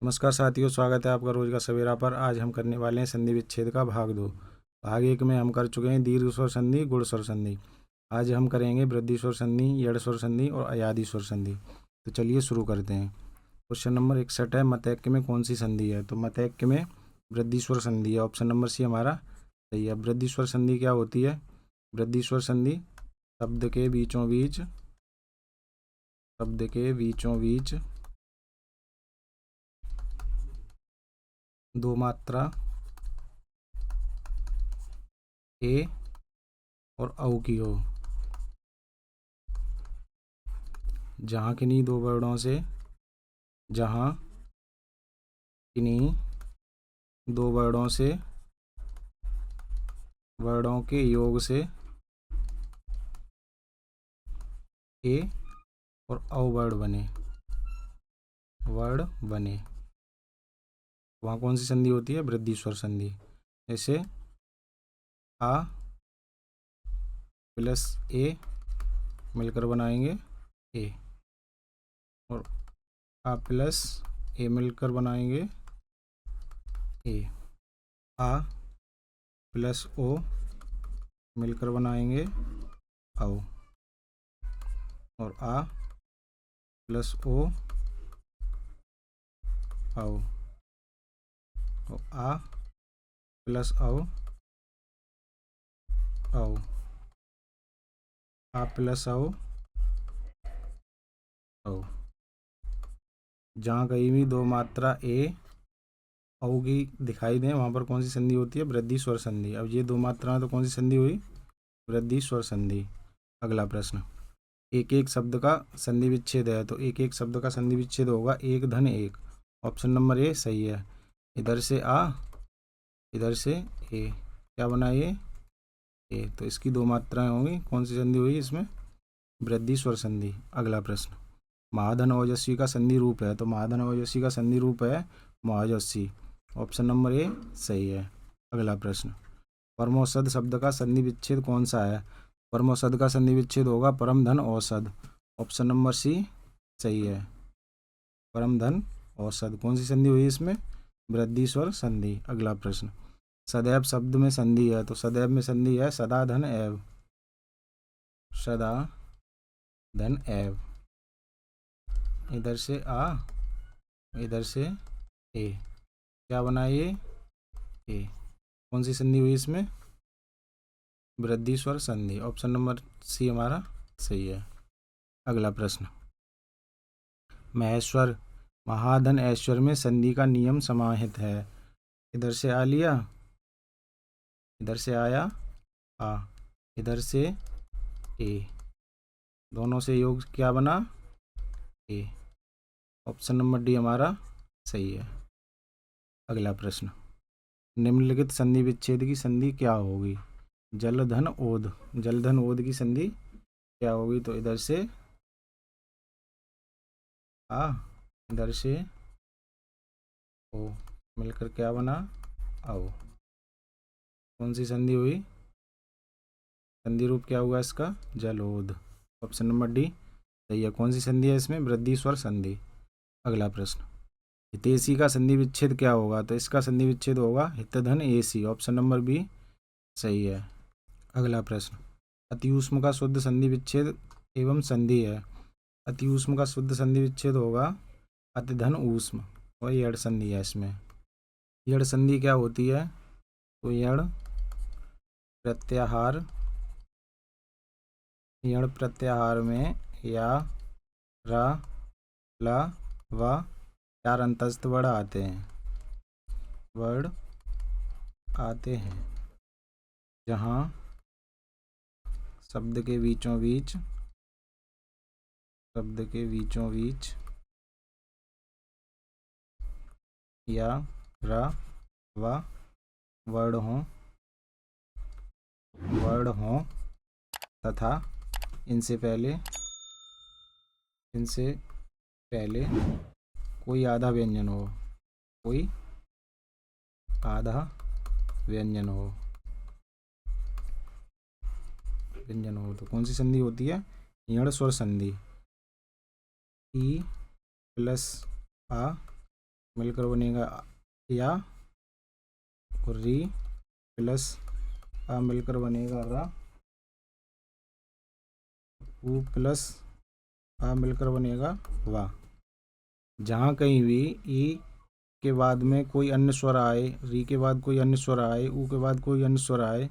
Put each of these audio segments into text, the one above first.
नमस्कार साथियों, स्वागत है आपका रोज का सवेरा पर। आज हम करने वाले हैं संधि विच्छेद का भाग 2। भाग 1 में हम कर चुके हैं दीर्घ स्वर संधि, गुण स्वर संधि। आज हम करेंगे वृद्धि स्वर संधि, यड़ स्वर संधि और अयादि स्वर संधि। तो चलिए शुरू करते हैं। क्वेश्चन नंबर 61 है, मतैक्य में कौन सी संधि है? तो मतैक्य में वृद्धि स्वर संधि है। ऑप्शन नंबर सी हमारा सही है। वृद्धि स्वर संधि क्या होती है? वृद्धि स्वर संधि शब्द के बीचों बीच दो मात्रा ए और औ की हो, जहाँ किन्हीं दो वर्णों से वर्णों के योग से ए और औ वर्ण बने, वहाँ कौन सी संधि होती है? वृद्धि स्वर संधि। जैसे आ प्लस ए मिलकर बनाएंगे ए, और आ प्लस ए मिलकर बनाएंगे ए। आ प्लस ओ मिलकर बनाएंगे औ, और आ प्लस ओ औ, और आ प्लस औ औ, आ प्लस औ औ। जहाँ कहीं भी दो मात्रा ए औ की दिखाई दें, वहाँ पर कौन सी संधि होती है? वृद्धि स्वर संधि। अब ये दो मात्राएं तो कौन सी संधि हुई? वृद्धि स्वर संधि। अगला प्रश्न, एक एक शब्द का संधि विच्छेद है। तो एक एक शब्द का संधि विच्छेद होगा एक धन एक। ऑप्शन नंबर ए सही है। इधर से आ, इधर से ए, क्या बना ये? ए। तो इसकी दो मात्राएं होंगी। कौन सी संधि हुई इसमें? वृद्धि स्वर संधि। अगला प्रश्न, महाधन ओजस्वी का संधि रूप है। तो महाधन ओजस्वी का संधि रूप है महाजस्वी। ऑप्शन नंबर ए सही है। अगला प्रश्न, परमौषध शब्द का संधि विच्छेद कौन सा है? परमौषध का संधि विच्छेद होगा परम धन औषध। ऑप्शन नंबर सी सही है। परम धन औषध। कौन सी संधि हुई इसमें? वृद्धि स्वर संधि। अगला प्रश्न, सदैव शब्द में संधि है। तो सदैव में संधि है सदा धन एव। सदा धन एव। इधर से आ, इधर से ए, क्या बना ये? ए। कौन सी संधि हुई इसमें? वृद्धि स्वर संधि। ऑप्शन नंबर सी हमारा सही है। अगला प्रश्न, महेश्वर महाधन ऐश्वर्य में संधि का नियम समाहित है। इधर से आ लिया, इधर से आया आ, इधर से ए, दोनों से योग क्या बना? ए। ऑप्शन नंबर डी हमारा सही है। अगला प्रश्न, निम्नलिखित संधि विच्छेद की संधि क्या होगी? जलधन ओद। जलधन ओद की संधि क्या होगी? तो इधर से आ, इधर से ओ, मिलकर क्या बना? आओ। कौन सी संधि हुई? संधि रूप क्या हुआ इसका? जलोद। ऑप्शन नंबर डी सही है। कौन सी संधि है इसमें? वृद्धि स्वर संधि। अगला प्रश्न, हितैषी का संधि विच्छेद क्या होगा? तो इसका संधि विच्छेद होगा हितधन एसी। ऑप्शन नंबर बी सही है। अगला प्रश्न, अतिऊष्म का शुद्ध संधि विच्छेद एवं संधि है। अतिऊष्म का शुद्ध संधि विच्छेद होगा अतिधन ऊष्म, और यड़ संधि है इसमें। यड़ संधि क्या होती है? तो यड़ प्रत्याहार में या रा ला व चार अंतस्थ वर्ण आते हैं, जहाँ शब्द के बीचों बीच या रा व वर्ण हों तथा इनसे पहले कोई आधा व्यंजन हो। तो कौन सी संधि होती है? यण स्वर संधि। ई प्लस आ मिलकर बनेगा या, और री प्लस आ मिलकर बनेगा रा, ऊ प्लस आ मिलकर बनेगा वा। जहाँ कहीं भी ई के बाद में कोई अन्य स्वर आए, री के बाद कोई अन्य स्वर आए, ऊ के बाद कोई अन्य स्वर आए,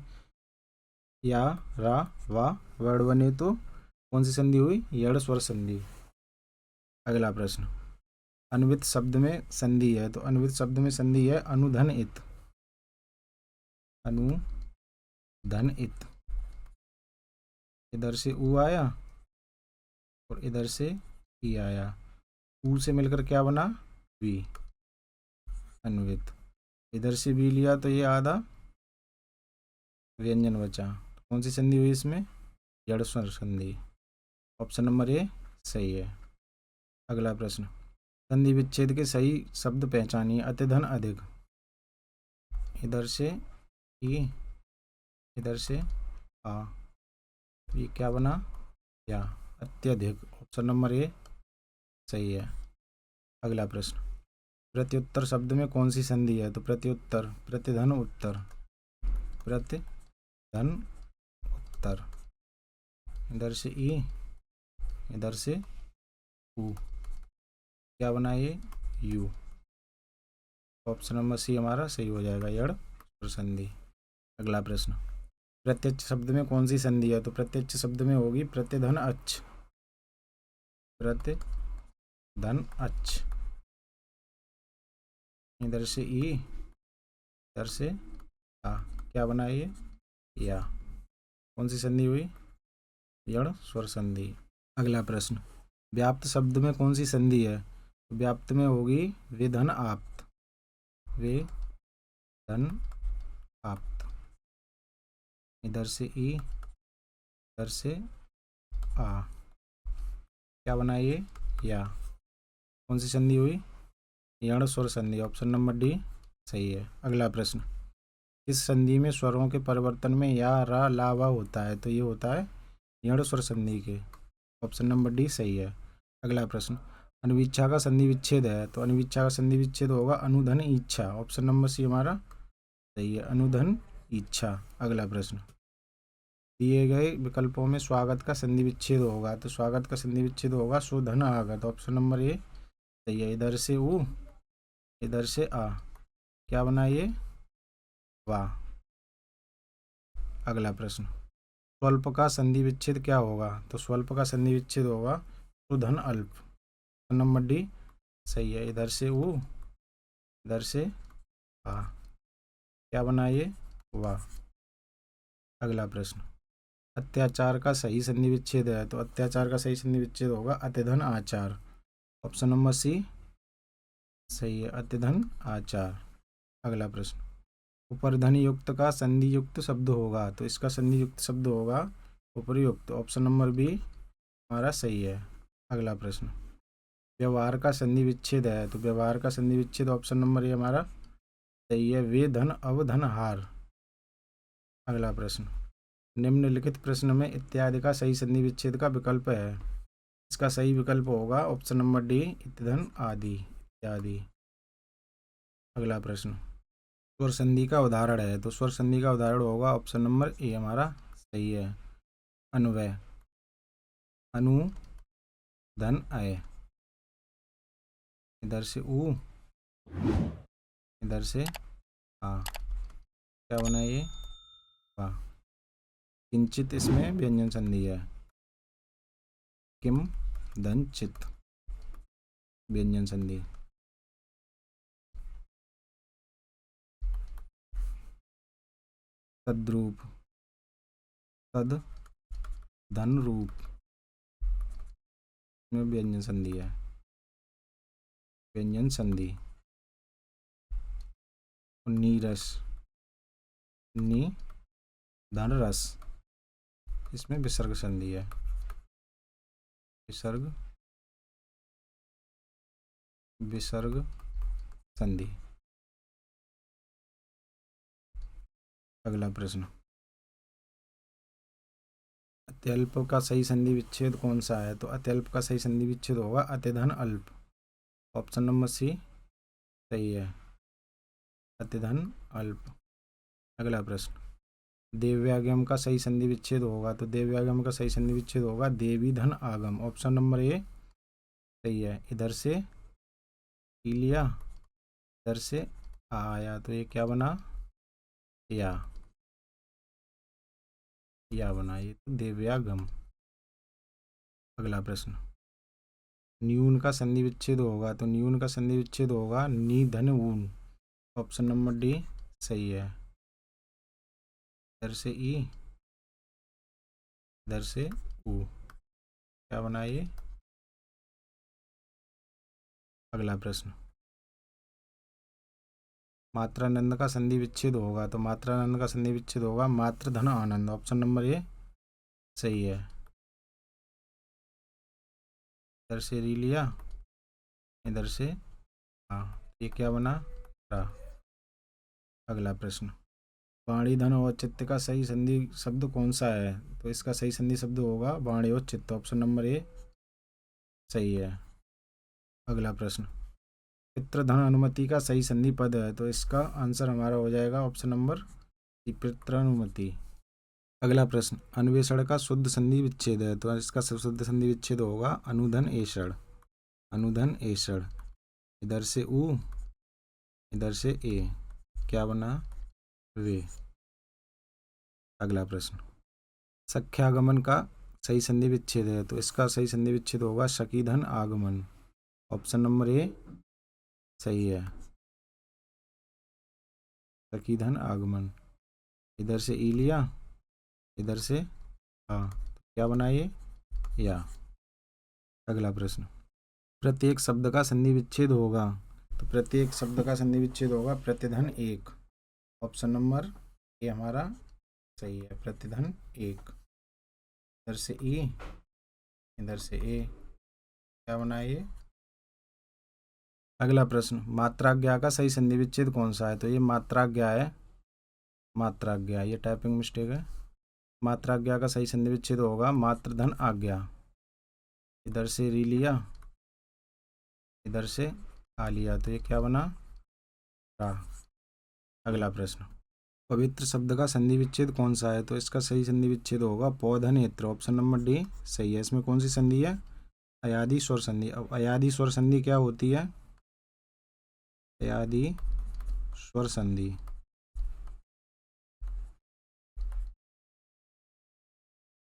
या, रा, वा वर्ड बने तो कौन सी संधि हुई? यड़ स्वर संधि। अगला प्रश्न, अन्वित शब्द में संधि है, तो अन्वित शब्द में संधि है अनुधन इत। अनुधन इत, इधर से ऊ आया और इधर से ई आया, ऊ से मिलकर क्या बना? वी, अन्वित। इधर से वी लिया तो ये आधा व्यंजन बचा, कौन सी संधि हुई इसमें? यड़ स्वर संधि। ऑप्शन नंबर ए सही है। अगला प्रश्न, संधि विच्छेद के सही शब्द पहचानिए। अत्यधन अधिक, इधर से ई, इधर से आ, तो ये क्या बना? या, अत्यधिक। ऑप्शन नंबर ए सही है। अगला प्रश्न, प्रत्युत्तर शब्द में कौन सी संधि है? तो प्रत्युत्तर, प्रतिधन उत्तर, प्रतिधन उत्तर। इधर से ई, इधर से ऊ, क्या बना ये? यू। ऑप्शन नंबर सी हमारा सही हो जाएगा, यड़ स्वर संधि। अगला प्रश्न, प्रत्यक्ष शब्द में कौन सी संधि है? तो प्रत्यक्ष शब्द में होगी प्रतिधन अच्छ, प्रतिधन अच्छ। इधर से ई, इधर से आ, क्या बना ये? या। कौन सी संधि हुई? यड़ स्वर संधि। अगला प्रश्न, व्याप्त शब्द में कौन सी संधि है? तो व्याप्त में होगी विधन आप्त, विधन आप्त। इधर से ई, इधर से आ, क्या बना ये? या। कौन सी संधि हुई? यड़ स्वर संधि। ऑप्शन नंबर डी सही है। अगला प्रश्न, इस संधि में स्वरों के परिवर्तन में या, रा, ला, वा होता है, तो ये होता है यड़ स्वर संधि के। ऑप्शन नंबर डी सही है। अगला प्रश्न, अनुवीक्षा का संधि विच्छेद है, तो अनुवीक्षा का संधि विच्छेद होगा अनुधन इच्छा। ऑप्शन नंबर सी हमारा सही है, अनुधन इच्छा। अगला प्रश्न, दिए गए विकल्पों में स्वागत का संधि विच्छेद होगा, तो स्वागत का संधि विच्छेद होगा सुधन आगत। ऑप्शन नंबर ए सही है। इधर से ऊ, इधर से आ, क्या बना ये? वाह। अगला प्रश्न, स्वल्प का संधि विच्छेद क्या होगा? तो स्वल्प का संधि विच्छेद होगा सुधन अल्प। नंबर डी सही है। इधर से ऊ, इधर से आ, क्या बना ये? वाह। अगला प्रश्न, अत्याचार का सही संधि विच्छेद है, तो अत्याचार का सही संधि विच्छेद होगा अत्यधन आचार। ऑप्शन नंबर सी सही है, अत्यधन आचार। अगला प्रश्न, उपरधन युक्त का संधि युक्त शब्द होगा, तो इसका संधि युक्त शब्द होगा उपरयुक्त। ऑप्शन नंबर बी हमारा सही है। अगला प्रश्न, व्यवहार का संधि विच्छेद है, तो व्यवहार का संधि विच्छेद ऑप्शन नंबर ए हमारा सही है, वे धन अवधन हार। अगला प्रश्न, निम्नलिखित प्रश्न में इत्यादि का सही संधि विच्छेद का विकल्प है, इसका सही विकल्प होगा ऑप्शन नंबर डी, इत्थन आदि इत्यादि। अगला प्रश्न, स्वर संधि का उदाहरण है, तो स्वर संधि का उदाहरण होगा ऑप्शन नंबर ए हमारा सही है, अन्वय, अनु, धन, अय। इधर से ऊ, इधर से आ, क्या बना ये? वाह। किंचित इसमें व्यंजन संधि है, किम, धन, चित, व्यंजन संधि। तद्रूप, तद, धन, रूप में व्यंजन संधि है, व्यंजन संधि। नीरस, नी, धन, रस, इसमें विसर्ग संधि है, विसर्ग, विसर्ग संधि। अगला प्रश्न, अत्यल्प का सही संधि विच्छेद कौन सा है? तो अत्यल्प का सही संधि विच्छेद होगा अत्यधन अल्प। ऑप्शन नंबर सी सही है। प्रतिधन अल्प। अगला प्रश्न, देव्यागम का सही संधि विच्छेद होगा, तो देव्यागम का सही संधि विच्छेद होगा देवी धन आगम। ऑप्शन नंबर ए सही है। इधर से ई लिया, इधर से आ आया, तो ये क्या बना, या बना, ये तो देव्यागम। अगला प्रश्न, न्यून का संधि विच्छेद होगा, तो न्यून का संधि विच्छेद होगा नी धन ऊन। ऑप्शन नंबर डी सही है। इधर से ई, इधर से ऊ, क्या बना ये। अगला प्रश्न, मात्रानंद का संधि विच्छेद होगा, तो मात्रानंद का संधि विच्छेद होगा मात्र धन आनंद। ऑप्शन नंबर ए सही है। इधर से री लिया, इधर से हाँ, ये क्या बना, रा। अगला प्रश्न, वाणी धन और चित्त का सही संधि शब्द कौन सा है, तो इसका सही संधि शब्द होगा वाणी और चित्त। ऑप्शन नंबर ए सही है। अगला प्रश्न, पितृधन अनुमति का सही संधि पद है, तो इसका आंसर हमारा हो जाएगा ऑप्शन नंबर सी, पितृनुमति। अगला प्रश्न, अन्वेषण का शुद्ध संधि विच्छेद है, तो इसका शुद्ध संधि विच्छेद होगा अनुधन एषण। अनुधन एषण। इधर से ऊ, इधर से ए, क्या बना, वे। अगला प्रश्न, सख्यागमन का सही संधि विच्छेद है, तो इसका सही संधि विच्छेद होगा शकीधन आगमन। ऑप्शन नंबर ए सही है। सकीधन आगमन। इधर से ई लिया, इधर से हाँ, क्या बना ये, या। अगला प्रश्न, प्रत्येक शब्द का संधि विच्छेद होगा, तो प्रत्येक शब्द का संधि विच्छेद होगा प्रतिधन एक। ऑप्शन नंबर ए हमारा सही है, प्रतिधन एक। इधर से ई, इधर से ए, क्या बना ये। अगला प्रश्न, मात्राज्ञा का सही संधि विच्छेद कौन सा है, तो ये मात्राज्ञा है, मात्राज्ञा, ये टाइपिंग मिस्टेक है। मात्राज्ञा का सही संधि विच्छेद होगा मात्रधन आज्ञा। इधर से री लिया, इधर से आ लिया, तो ये क्या बना, रा। अगला प्रश्न, पवित्र शब्द का संधि विच्छेद कौन सा है, तो इसका सही संधि विच्छेद होगा पौधनेत्र। ऑप्शन नंबर डी सही है। इसमें कौन सी संधि है, अयादि स्वर संधि। अब अयादि स्वर संधि क्या होती है, अयादि स्वर संधि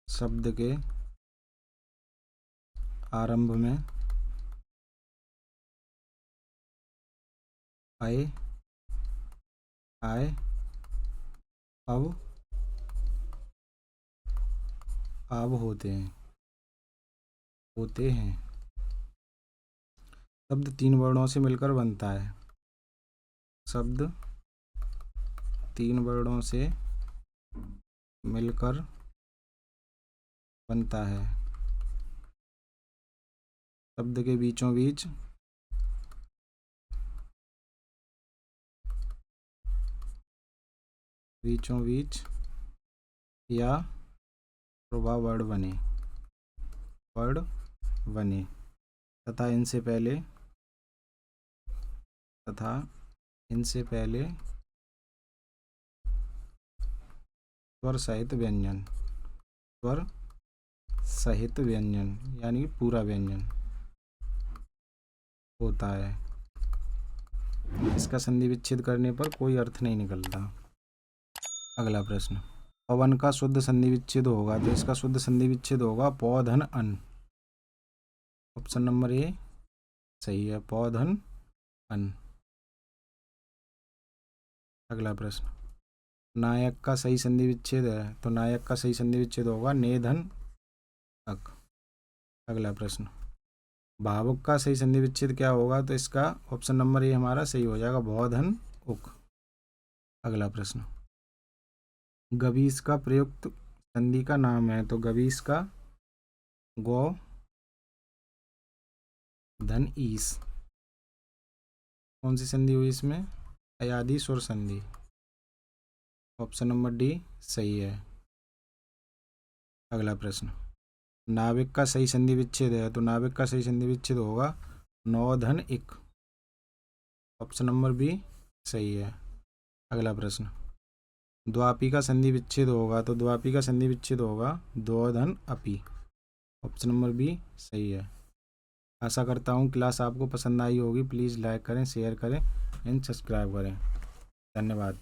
शब्द के आरंभ में आए, आए, अब होते हैं, होते हैं। शब्द तीन वर्णों से मिलकर बनता है। शब्द तीन वर्णों से मिलकर बनता है। शब्द के बीचों बीच या प्रभाव वर्ड बने तथा इनसे पहले स्वर सहित व्यंजन यानी पूरा व्यंजन होता है। इसका संधि विच्छेद करने पर कोई अर्थ नहीं निकलता। अगला प्रश्न, पवन का शुद्ध संधि विच्छेद होगा, तो इसका शुद्ध संधि विच्छेद होगा पौधन अन। ऑप्शन नंबर ए सही है, पौधन अन। अगला प्रश्न, नायक का सही संधि विच्छेद है, तो नायक का सही संधि विच्छेद होगा नेधन अक। अगला प्रश्न, भावुक का सही संधि विच्छेद क्या होगा, तो इसका ऑप्शन नंबर ए हमारा सही हो जाएगा भौधन उक। अगला प्रश्न, गवीस का प्रयुक्त संधि का नाम है, तो गवीस का गौ धन ईस। कौन सी संधि हुई इसमें, अयादि स्वर संधि। ऑप्शन नंबर डी सही है। अगला प्रश्न, नाविक का सही संधि विच्छेद है, तो नाविक का सही संधि विच्छेद होगा नौ धन इक। ऑप्शन नंबर बी सही है। अगला प्रश्न, द्वापी का संधि विच्छेद होगा, तो द्वापी का संधि विच्छेद होगा द्व धन अपी। ऑप्शन नंबर बी सही है। आशा करता हूँ क्लास आपको पसंद आई होगी। प्लीज़ लाइक करें, शेयर करें एंड सब्सक्राइब करें। धन्यवाद।